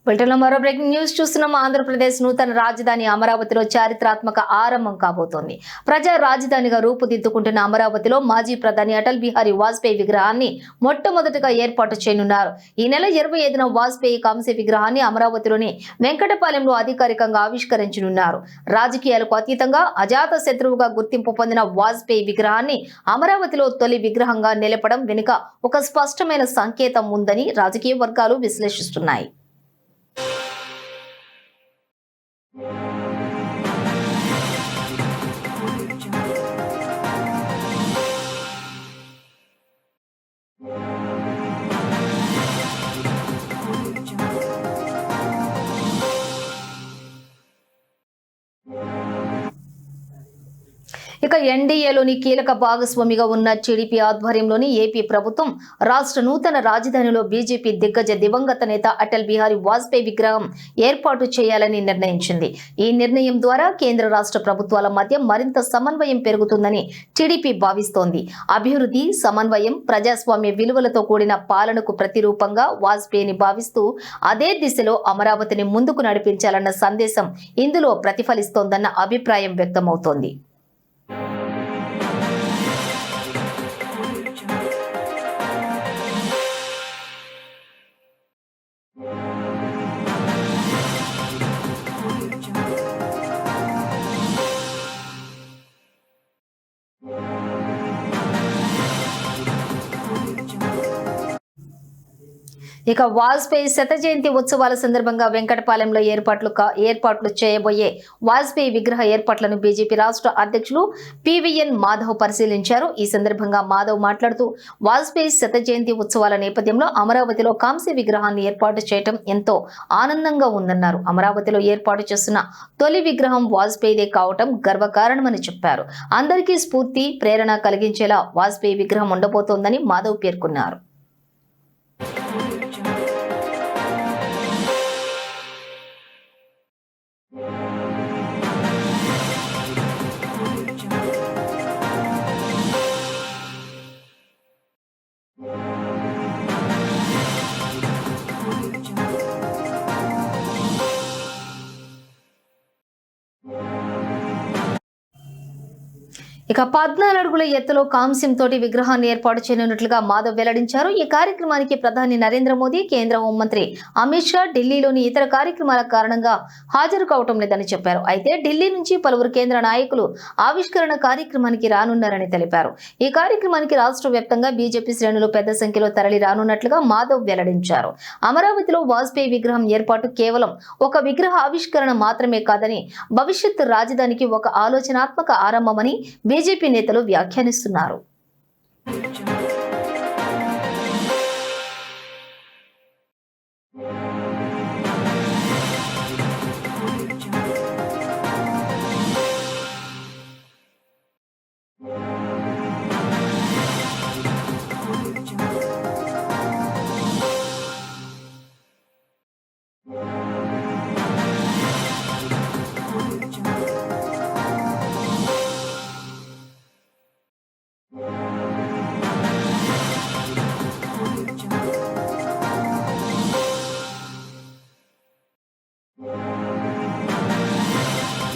బులెటిన్లో మరో breaking news చూస్తున్నాం. ఆంధ్రప్రదేశ్ నూతన రాజధాని అమరావతిలో చారిత్రాత్మక ఆరంభం కాబోతోంది. ప్రజా రాజధానిగా రూపుదిద్దుకుంటున్న అమరావతిలో మాజీ ప్రధాని అటల్ బిహారీ వాజ్పేయి విగ్రహాన్ని మొట్టమొదటిగా ఏర్పాటు చేయనున్నారు. ఈ నెల 25న వాజ్పేయి కాంస్య విగ్రహాన్ని అమరావతిలోని వెంకటపాలెంలో అధికారికంగా ఆవిష్కరించనున్నారు. రాజకీయాలకు అతీతంగా అజాత శత్రువుగా గుర్తింపు పొందిన వాజ్పేయి విగ్రహాన్ని అమరావతిలో తొలి విగ్రహంగా నిలపడం వెనుక ఒక స్పష్టమైన సంకేతం ఉందని రాజకీయ వర్గాలు విశ్లేషిస్తున్నాయి. ఇక ఎన్డీఏలోని కీలక భాగస్వామిగా ఉన్న టీడీపీ ఆధ్వర్యంలోని ఏపీ ప్రభుత్వం రాష్ట్ర నూతన రాజధానిలో బీజేపీ దిగ్గజ దివంగత నేత అటల్ బిహారీ వాజ్పేయి విగ్రహం ఏర్పాటు చేయాలని నిర్ణయించింది. ఈ నిర్ణయం ద్వారా కేంద్ర రాష్ట్ర ప్రభుత్వాల మధ్య మరింత సమన్వయం పెరుగుతుందని టీడీపీ భావిస్తోంది. అభివృద్ధి, సమన్వయం, ప్రజాస్వామ్య విలువలతో కూడిన పాలనకు ప్రతిరూపంగా వాజ్పేయిని భావిస్తూ అదే దిశలో అమరావతిని ముందుకు నడిపించాలన్న సందేశం ఇందులో ప్రతిఫలిస్తోందన్న అభిప్రాయం వ్యక్తమవుతోంది. ఇక వాజ్పేయి శత జయంతి ఉత్సవాల సందర్భంగా వెంకటపాలెంలో ఏర్పాట్లు చేయబోయే వాజ్పేయి విగ్రహ ఏర్పాట్లను బీజేపీ రాష్ట్ర అధ్యక్షులు పివిఎన్ మాధవ్ పరిశీలించారు. ఈ సందర్భంగా మాధవ్ మాట్లాడుతూ వాజ్పేయి శత జయంతి ఉత్సవాల నేపథ్యంలో అమరావతిలో కాంస్య విగ్రహాన్ని ఏర్పాటు చేయడం ఎంతో ఆనందంగా ఉందన్నారు. అమరావతిలో ఏర్పాటు చేస్తున్న తొలి విగ్రహం వాజ్పేయిదే కావటం గర్వకారణమని చెప్పారు. అందరికీ స్ఫూర్తి, ప్రేరణ కలిగించేలా వాజ్పేయి విగ్రహం ఉండబోతోందని మాధవ్ పేర్కొన్నారు. ఇక 14 అడుగుల ఎత్తులో కాంస్యం తోటి విగ్రహాన్ని ఏర్పాటు చేయనున్నట్లుగా మాధవ్ వెల్లడించారు. ఈ కార్యక్రమానికి ప్రధాని నరేంద్ర మోదీ, కేంద్ర హోంమంత్రి అమిత్ షా ఢిల్లీలోని ఇతర కార్యక్రమాల కారణంగా హాజరు కావటం లేదని చెప్పారు. అయితే ఢిల్లీ నుంచి పలువురు కేంద్ర నాయకులు ఆవిష్కరణ కార్యక్రమానికి రానున్నారని తెలిపారు. ఈ కార్యక్రమానికి రాష్ట్ర వ్యాప్తంగా బీజేపీ శ్రేణులు పెద్ద సంఖ్యలో తరలి రానున్నట్లుగా మాధవ్ వెల్లడించారు. అమరావతిలో వాజ్పేయి విగ్రహం ఏర్పాటు కేవలం ఒక విగ్రహ ఆవిష్కరణ మాత్రమే కాదని, భవిష్యత్ రాజధానికి ఒక ఆలోచనాత్మక ఆరంభమని బీజేపీ నేతలు వ్యాఖ్యానిస్తున్నారు.